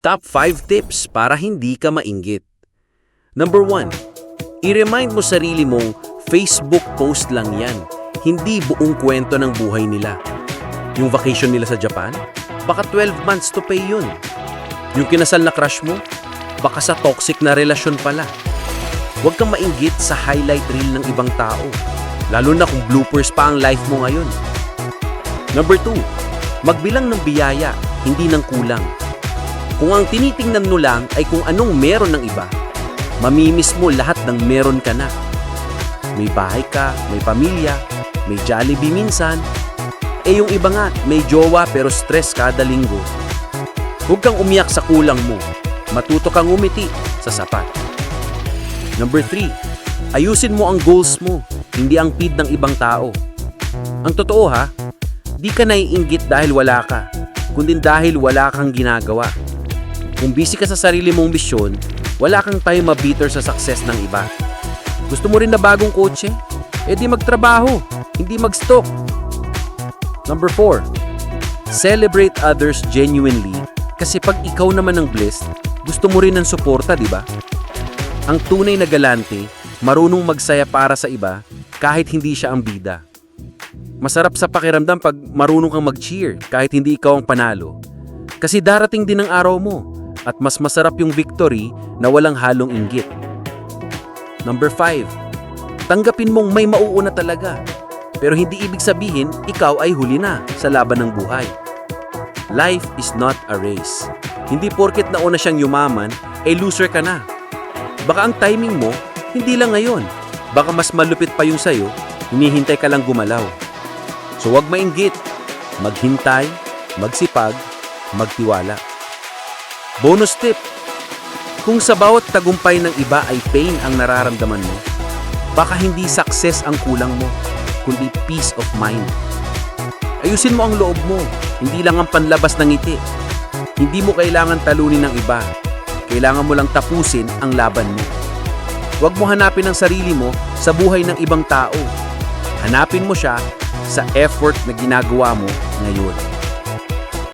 Top 5 tips para hindi ka mainggit. Number 1, i-remind mo sarili mong Facebook post lang yan, hindi buong kwento ng buhay nila. Yung vacation nila sa Japan, baka 12 months to pay yun. Yung kinasal na crush mo, baka sa toxic na relasyon pala. Huwag kang mainggit sa highlight reel ng ibang tao, lalo na kung bloopers pa ang life mo ngayon. Number 2, magbilang ng biyaya, hindi ng kulang. Kung ang tinitingnan mo lang ay kung anong meron ng iba, mamimiss mo lahat ng meron ka na. May bahay ka, may pamilya, may Jollibee minsan. Yung iba nga, may jowa pero stress kada linggo. Huwag kang umiyak sa kulang mo. Matuto kang umiti sa sapat. Number 3, ayusin mo ang goals mo, hindi ang feed ng ibang tao. Ang totoo ha, di ka naiinggit dahil wala ka, kundi dahil wala kang ginagawa. Kung busy ka sa sarili mong misyon, wala kang time ma-beater sa success ng iba. Gusto mo rin na bagong kotse? Di magtrabaho, hindi mag-stock. Number 4, celebrate others genuinely kasi pag ikaw naman ang blessed, gusto mo rin ng suporta, di ba? Ang tunay na galante, marunong magsaya para sa iba kahit hindi siya ang bida. Masarap sa pakiramdam pag marunong kang mag-cheer kahit hindi ikaw ang panalo. Kasi darating din ang araw mo at mas masarap yung victory na walang halong inggit. Number 5, tanggapin mong may mauuna talaga. Pero hindi ibig sabihin ikaw ay huli na sa laban ng buhay. Life is not a race. Hindi porket nauna siyang yumaman, loser ka na. Baka ang timing mo, hindi lang ngayon. Baka mas malupit pa yung sayo, hinihintay ka lang gumalaw. So wag mainggit, maghintay, magsipag, magtiwala. Bonus tip, kung sa bawat tagumpay ng iba ay pain ang nararamdaman mo, baka hindi success ang kulang mo, kundi peace of mind. Ayusin mo ang loob mo, hindi lang ang panlabas ng ngiti. Hindi mo kailangan talunin ng iba, kailangan mo lang tapusin ang laban mo. Huwag mo hanapin ang sarili mo sa buhay ng ibang tao. Hanapin mo siya sa effort na ginagawa mo ngayon.